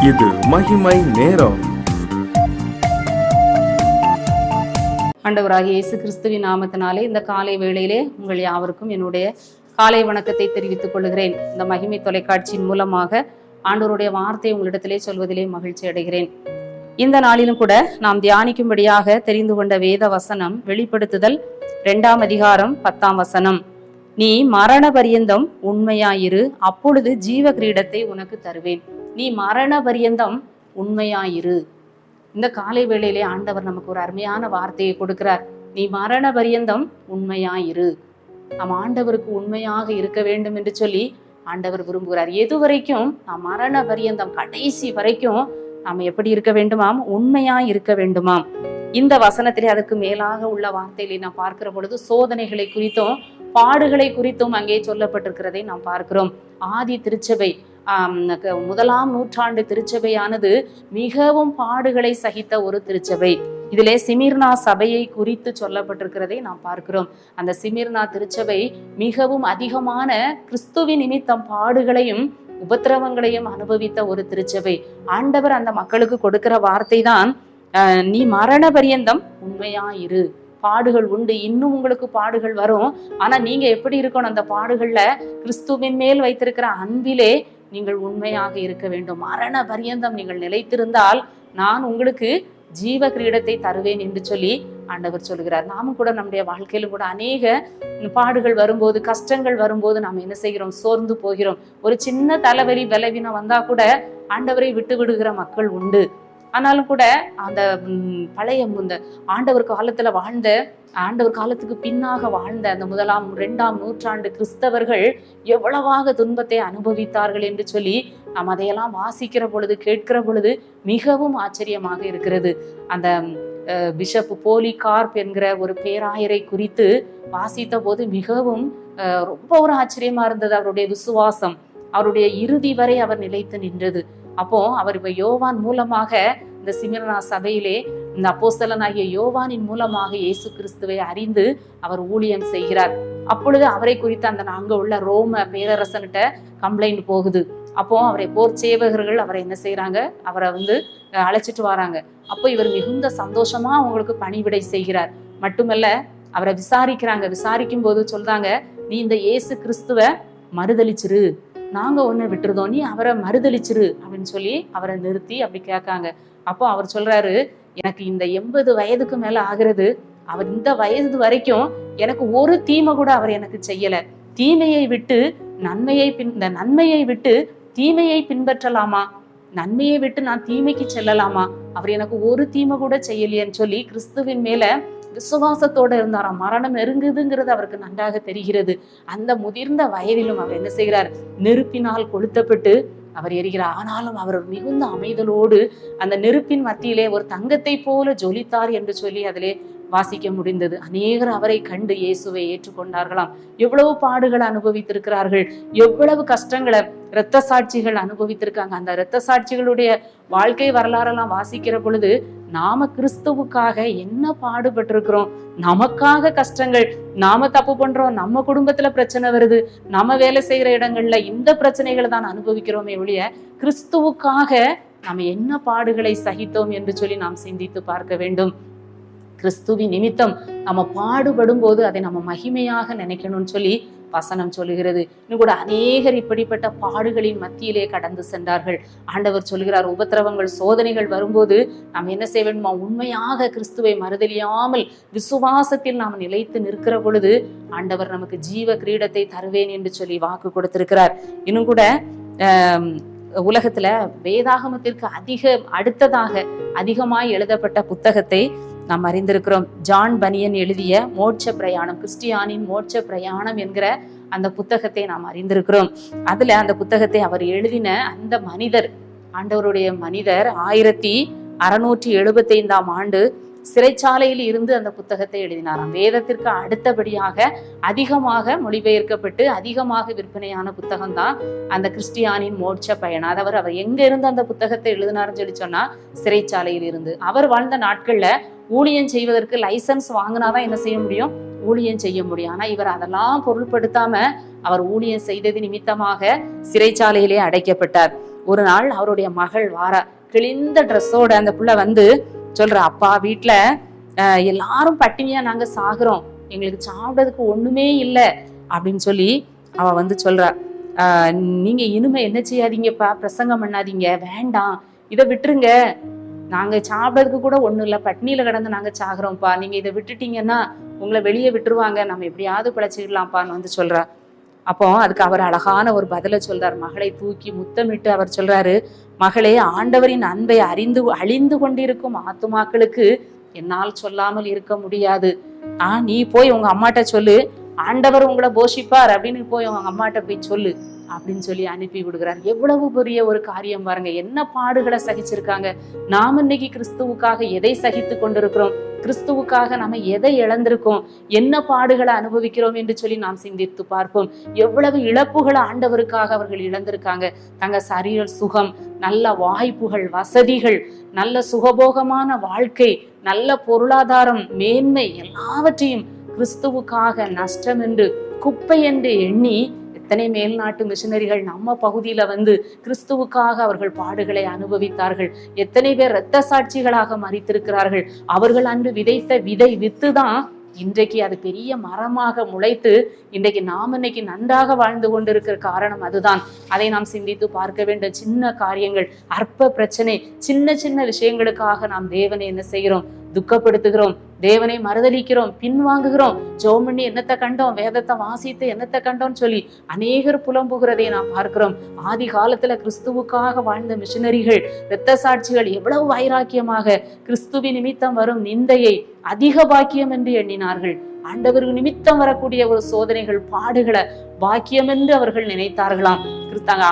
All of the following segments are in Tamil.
இது மகிமை நேரம். ஆண்டவராகிய இயேசு கிறிஸ்துவின் நாமத்தினாலே இந்த காலை வேளையிலே உங்கள் யாவருக்கும் என்னுடைய காலை வணக்கத்தை தெரிவித்துக் கொள்கிறேன். இந்த மகிமை தொலைக்காட்சியின் மூலமாக ஆண்டவருடைய வார்த்தையை உங்களிடத்திலே சொல்வதிலே மகிழ்ச்சி அடைகிறேன். இந்த நாளிலும் கூட நாம் தியானிக்கும்படியாக தெரிந்து கொண்ட வேத வசனம் வெளிப்படுத்துதல் 2ஆம் அதிகாரம் 10ஆம் வசனம். நீ மரண பரியந்தம் உண்மையாயிரு, அப்பொழுது ஜீவ கிரீடத்தை உனக்கு தருவேன். நீ மரண பரியந்தம் உண்மையாயிரு. இந்த காலை வேளையிலே ஆண்டவர் நமக்கு ஒரு அருமையான வார்த்தையை கொடுக்கிறார். நீ மரண பரியந்தம் உண்மையாயிரு. நாம் ஆண்டவருக்கு உண்மையாக இருக்க வேண்டும் என்று சொல்லி ஆண்டவர் விரும்புகிறார். எது வரைக்கும் நாம் மரண பரியந்தம் கடைசி வரைக்கும் நாம் எப்படி இருக்க வேண்டுமாம்? உண்மையாய் இருக்க வேண்டுமாம். இந்த வசனத்திலே அதற்கு மேலாக உள்ள வார்த்தையிலே நாம் பார்க்கிற பொழுது சோதனைகளை குறித்தும் பாடுகளை குறித்தும் அங்கே சொல்லப்பட்டிருக்கிறதை நாம் பார்க்கிறோம். ஆதி திருச்சபை 1ஆம் நூற்றாண்டு திருச்சபையானது மிகவும் பாடுகளை சகித்த ஒரு திருச்சபை. இதிலே சிமிர்னா சபையை குறித்து சொல்லப்பட்டிருக்கிறதை நாம் பார்க்கிறோம். அந்த சிமிர்னா திருச்சபை மிகவும் அதிகமான கிறிஸ்துவின் நிமித்தம் பாடுகளையும் உபத்திரவங்களையும் அனுபவித்த ஒரு திருச்சபை. ஆண்டவர் அந்த மக்களுக்கு கொடுக்கிற வார்த்தை தான், நீ மரண பரியந்தம் உண்மையாயிரு. பாடுகள் உண்டு, இன்னும் உங்களுக்கு பாடுகள் வரும். ஆனா நீங்க எப்படி இருக்கணும்? அந்த பாடுகள்ல கிறிஸ்துவின் மேல் வைத்திருக்கிற அன்பிலே நீங்கள் உண்மையாக இருக்க வேண்டும். மரண பரியந்தம் நீங்கள் நிலைத்திருந்தால் நான் உங்களுக்கு ஜீவ கிரீடத்தை தருவேன் என்று சொல்லி ஆண்டவர் சொல்கிறார். நாமும் கூட நம்முடைய வாழ்க்கையிலும் கூட அநேக பாடுகள் வரும்போது, கஷ்டங்கள் வரும்போது நாம் என்ன செய்கிறோம்? சோர்ந்து போகிறோம். ஒரு சின்ன தலைவலி பலவீனம் வந்தா கூட ஆண்டவரை விட்டு விடுகிற மக்கள் உண்டு. ஆனாலும் கூட அந்த பழைய இந்த ஆண்டவர் காலத்துல வாழ்ந்த, ஆண்டவர் காலத்துக்கு பின்னாக வாழ்ந்த அந்த 1ஆம் 2ஆம் நூற்றாண்டு கிறிஸ்தவர்கள் எவ்வளவாக துன்பத்தை அனுபவித்தார்கள் என்று சொல்லி நாம் அதையெல்லாம் வாசிக்கிற பொழுது, கேட்கிற பொழுது மிகவும் ஆச்சரியமாக இருக்கிறது. அந்த பிஷப் போலிகார்ப் என்கிற ஒரு பேராயரை குறித்து வாசித்த போது மிகவும் ரொம்ப ஒரு ஆச்சரியமா இருந்தது. அவருடைய விசுவாசம், அவருடைய இறுதி வரை அவர் நிலைத்து நின்றது. அப்போ அவர் இப்ப யோவான் மூலமாக இந்த சிமிர்னா சபையிலே இந்த அப்போஸ்தலனாகிய யோவானின் மூலமாக இயேசு கிறிஸ்துவை அறிந்து அவர் ஊழியம் செய்கிறார். அப்பொழுது அவரை குறித்து அந்த அங்க உள்ள ரோம பேரரசன்கிட்ட கம்ப்ளைண்ட் போகுது. அப்போ அவரை போர் சேவகர்கள் அவரை என்ன செய்யறாங்க? அவரை அழைச்சிட்டு வராங்க. அப்போ இவர் மிகுந்த சந்தோஷமா அவங்களுக்கு பணிவிடை செய்கிறார். மட்டுமல்ல, அவரை விசாரிக்கிறாங்க. விசாரிக்கும் போது சொல்றாங்க, நீ இந்த இயேசு கிறிஸ்துவ மறுதலிச்சிரு, நாங்க ஒண்ணு விட்டுருதோம், நீ அவரை மறுதலிச்சிரு அப்படின்னு சொல்லி அவரை நிறுத்தி அப்படி கேட்காங்க. அப்போ அவர் சொல்றாரு, எனக்கு இந்த 80 வயதுக்கு மேல ஆகிறது, அவர் இந்த வயது வரைக்கும் எனக்கு ஒரு தீமை கூட அவர் எனக்கு செய்யல. தீமையை விட்டு நன்மையை விட்டு தீமையை பின்பற்றலாமா? நன்மையை விட்டு நான் தீமைக்கு செல்லலாமா? அவர் எனக்கு ஒரு தீமை கூட செய்யலையேன்னு சொல்லி கிறிஸ்துவின் மேல விசுவாசத்தோட இருந்தாராம். மரணம் நெருங்குதுங்கிறது அவருக்கு நன்றாக தெரிகிறது. அந்த முதிர்ந்த வயதிலும் அவர் என்ன செய்கிறார்? நெருப்பினால் கொளுத்தப்பட்டு அவர் எரிகிறார். ஆனாலும் அவர் மிகுந்த அமைதலோடு அந்த நெருப்பின் மத்தியிலே ஒரு தங்கத்தை போல ஜொலித்தார் என்று சொல்லி அதிலே வாசிக்க முடிந்தது. அநேகர் அவரை கண்டு இயேசுவை ஏற்றுக்கொண்டார்களாம். எவ்வளவு பாடுகளை அனுபவித்திருக்கிறார்கள், எவ்வளவு கஷ்டங்களை இரத்த சாட்சிகள் அனுபவித்திருக்காங்க. அந்த இரத்த சாட்சிகளுடைய வாழ்க்கை வரலாறெல்லாம் வாசிக்கிற பொழுது நாம கிறிஸ்துவுக்காக என்ன பாடுபட்டிருக்கிறோம், நமக்காக கஷ்டங்கள், நாம தப்பு பண்றோம், நம்ம குடும்பத்துல பிரச்சனை வருது, நம்ம வேலை செய்யற இடங்கள்ல இந்த பிரச்சனைகளை தான் அனுபவிக்கிறோமே ஒழிய கிறிஸ்துவுக்காக நாம என்ன பாடுகளை சகித்தோம் என்று சொல்லி நாம் சிந்தித்து பார்க்க வேண்டும். கிறிஸ்துவின் நிமித்தம் நம்ம பாடுபடும் போது அதை நம்ம மகிமையாக நினைக்கணும்னு சொல்லி வசனம் சொல்லுகிறது. இன்னும் கூட அநேகர் இப்படிப்பட்ட பாடுகளின் மத்தியிலே கடந்து சென்றார்கள். ஆண்டவர் சொல்கிறார், உபத்திரவங்கள் சோதனைகள் வரும்போது நாம் என்ன செய்ய வேண்டுமா? உண்மையாக கிறிஸ்துவை மறுதலியாமல் விசுவாசத்தில் நாம் நிலைத்து நிற்கிற பொழுது ஆண்டவர் நமக்கு ஜீவ கிரீடத்தை தருவேன் என்று சொல்லி வாக்கு கொடுத்திருக்கிறார். இன்னும் கூட உலகத்துல வேதாகமத்திற்கு அடுத்ததாக அதிகமாய் எழுதப்பட்ட புத்தகத்தை நாம் அறிந்திருக்கிறோம். ஜான் பனியன் எழுதிய மோட்ச பிரயாணம், கிறிஸ்டியானின் மோட்ச பிரயாணம் என்கிற அந்த புத்தகத்தை நாம் அறிந்திருக்கிறோம். அதுல அந்த புத்தகத்தை அவர் எழுதின அந்த மனிதர், ஆண்டவருடைய மனிதர் 1675ஆம் ஆண்டு சிறைச்சாலையில் இருந்து அந்த புத்தகத்தை எழுதினாராம். வேதத்திற்கு அடுத்தபடியாக அதிகமாக மொழிபெயர்க்கப்பட்டு அதிகமாக விற்பனையான புத்தகம் தான் அந்த கிறிஸ்டியானின் மோட்ச பயணம். அவர் எங்க இருந்து அந்த புத்தகத்தை எழுதினார்னு சொல்லி சொன்னா, சிறைச்சாலையில் இருந்து. அவர் வாழ்ந்த நாட்கள்ல ஊழியம் செய்வதற்கு லைசன்ஸ் வாங்கினாதான் என்ன செய்ய முடியும்? ஊழியம் செய்ய முடியும். ஆனா இவர் அதெல்லாம் பொருட்படுத்தாம அவர் ஊழியம் செய்தது நிமித்தமாக சிறைச்சாலையிலே அடைக்கப்பட்டார். ஒரு நாள் அவருடைய மகள் வாரா, கிழிந்த ட்ரெஸ்ஸோட அந்த புள்ள வந்து சொல்ற, அப்பா வீட்டுல எல்லாரும் பட்டினியா நாங்க சாகுறோம், எங்களுக்கு சாப்பிடறதுக்கு ஒண்ணுமே இல்லை அப்படின்னு சொல்லி அவ வந்து சொல்றா, நீங்க இனிமே என்ன செய்யாதீங்கப்பா, பிரசங்கம் பண்ணாதீங்க, வேண்டாம், இதை விட்டுருங்க, நாங்க சாப்பிடறதுக்கு கூட ஒண்ணும் இல்லை, பட்னியில கிடந்து நாங்க சாகுறோம்ப்பா, நீங்க இதை விட்டுட்டீங்கன்னா உங்களை வெளியே விட்டுருவாங்க, நம்ம எப்படியாவது பிழைச்சிக்கலாம்ப்பான்னு வந்து சொல்றா. அப்போ அதுக்கு அவர் அழகான ஒரு பதில சொல்றார். மகளை தூக்கி முத்தமிட்டு அவர் சொல்றாரு, மகளே, ஆண்டவரின் அன்பை அழிந்து கொண்டிருக்கும் ஆத்துமாக்களுக்கு என்னால் சொல்லாமல் இருக்க முடியாது. நீ போய் உங்க அம்மாட்ட சொல்லு, ஆண்டவர் உங்களை போஷிப்பார் அப்படின்னு போய் உங்க அம்மாட்ட போய் சொல்லு அப்படின்னு சொல்லி அனுப்பி விடுகிறார். எவ்வளவு பெரிய ஒரு காரியம் பாருங்க, என்ன பாடுகளை சகிச்சிருக்காங்க. நாம் இன்னைக்கு கிறிஸ்துவுக்காக எதை சகித்து கொண்டிருக்கிறோம், கிறிஸ்துவுக்காக நம்ம எதை இழந்திருக்கோம், என்ன பாடுகளை அனுபவிக்கிறோம் என்று சொல்லி நாம் சிந்தித்து பார்ப்போம். எவ்வளவு இழப்புகளை ஆண்டவருக்காக அவர்கள் இழந்திருக்காங்க. தங்க சரீர சுகம், நல்ல வாய்ப்புகள், வசதிகள், நல்ல சுகபோகமான வாழ்க்கை, நல்ல பொருளாதாரம், மேன்மை, எல்லாவற்றையும் கிறிஸ்துவுக்காக நஷ்டம் என்று, குப்பை என்று எண்ணி எத்தனை மேல்நாட்டு மிஷனரிகள் நம்ம பகுதியில வந்து கிறிஸ்துவுக்காக அவர்கள் பாடுகளை அனுபவித்தார்கள். எத்தனை பேர் இரத்த சாட்சிகளாக மரித்திருக்கிறார்கள். அவர்கள் அன்று விதைத்த வித்துதான் இன்றைக்கு அது பெரிய மரமாக முளைத்து இன்றைக்கு நாம் இன்னைக்கு நன்றாக வாழ்ந்து கொண்டிருக்கிற காரணம் அதுதான். அதை நாம் சிந்தித்து பார்க்க வேண்டும். சின்ன காரியங்கள், அற்ப பிரச்சனை, சின்ன சின்ன விஷயங்களுக்காக நாம் தேவனை என்ன செய்கிறோம், துக்கப்படுத்துகிறோம், தேவனை மறுதலிக்கிறோம், பின்வாங்குகிறோம். ஜெபம் பண்ணி என்னத்தை கண்டோம், வேதத்தை வாசித்து என்னத்தை கண்டோம்னு சொல்லி அநேகர் புலம்புகிறதை நாம் பார்க்கிறோம். ஆதி காலத்துல கிறிஸ்துவுக்காக வாழ்ந்த மிஷனரிகள், இரத்த சாட்சிகள் எவ்வளவு வைராக்கியமாக கிறிஸ்துவின் நிமித்தம் வரும் நிந்தையை அதிக பாக்கியம் என்று எண்ணினார்கள். ஆண்டவருக்கு நிமித்தம் வரக்கூடிய ஒரு சோதனைகள், பாடுகளை பாக்கியம் என்று அவர்கள் நினைத்தார்களாம்.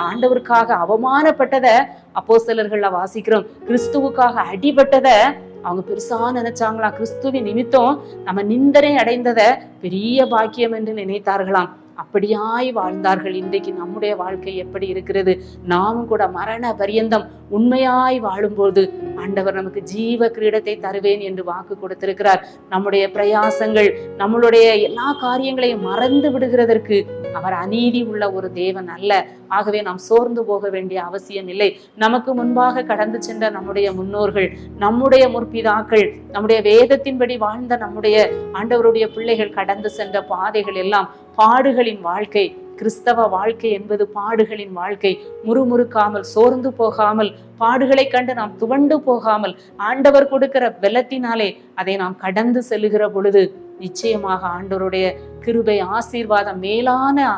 ஆண்டவருக்காக அவமானப்பட்டதை அப்போஸ்தலர்கள்ல வாசிக்கிறோம். கிறிஸ்துவுக்காக அடிபட்டதை அவங்க பெருசா நினைச்சாங்களாம். கிறிஸ்துவின் நிமித்தம் நம்ம நிந்தனை அடைந்ததை பெரிய பாக்கியம் என்று நினைத்தார்களாம். அப்படியாய் வாழ்ந்தார்கள். இன்றைக்கு நம்முடைய வாழ்க்கை எப்படி இருக்கிறது? நாமும் கூட மரண பரியந்தம் உண்மையாய் வாழும்போது ஆண்டவர் நமக்கு ஜீவ கிரீடத்தை தருவேன் என்று வாக்கு கொடுத்திருக்கிறார். நம்முடைய பிரயாசங்கள், நம்மளுடைய எல்லா காரியங்களையும் மறந்து விடுகிறதற்கு அவர் அநீதி உள்ள ஒரு தேவன் அல்ல. ஆகவே நாம் சோர்ந்து போக வேண்டிய அவசியம் இல்லை. நமக்கு முன்பாக கடந்து சென்ற நம்முடைய முன்னோர்கள், நம்முடைய முற்பிதாக்கள், நம்முடைய வேதத்தின்படி வாழ்ந்த நம்முடைய ஆண்டவருடைய பிள்ளைகள் கடந்து சென்ற பாதைகள் எல்லாம் பாடுகளின் வாழ்க்கை. கிறிஸ்தவ வாழ்க்கை என்பது பாடுகளின் வாழ்க்கை. முறுமுறுக்காமல், சோர்ந்து போகாமல், பாடுகளை கண்டு நாம் துவண்டு போகாமல், ஆண்டவர் கொடுக்கிற பலத்தினாலே அதை நாம் கடந்து செல்லுகிற பொழுது நிச்சயமாக ஆண்டவருடைய கிருபை, ஆசீர்வாதம், மேலான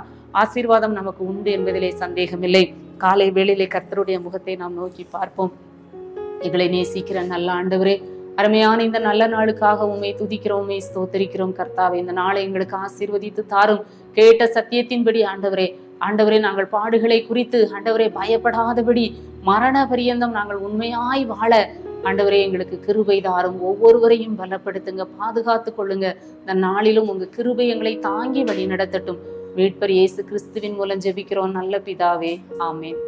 ஆசீர்வாதம் நமக்கு உண்டு என்பதிலே சந்தேகமில்லை. காலை வேளையிலே கர்த்தருடைய முகத்தை நாம் நோக்கி பார்ப்போம். எங்களை நேசிக்கிற நல்ல ஆண்டவரே, அருமையான இந்த நல்ல நாளுக்காக உண்மை துதிக்கிறோம், உண்மை ஸ்தோத்தரிக்கிறோம். கர்த்தாவே, இந்த நாளை எங்களுக்கு ஆசீர்வதித்து தாரும். கேட்ட சத்தியத்தின்படி ஆண்டவரே நாங்கள் பாடுகளை குறித்து ஆண்டவரே பயப்படாதபடி மரண பரியந்தம் நாங்கள் உண்மையாய் வாழ ஆண்டவரே எங்களுக்கு கிருபை தாரும். ஒவ்வொருவரையும் பலப்படுத்துங்க, பாதுகாத்து கொள்ளுங்க. இந்த நாளிலும் உங்க கிருபை எங்களை தாங்கி வழி நடத்தட்டும். மீட்பர் இயேசு கிறிஸ்துவின் மூலம் ஜெபிக்கிறோம் நல்ல பிதாவே, ஆமென்.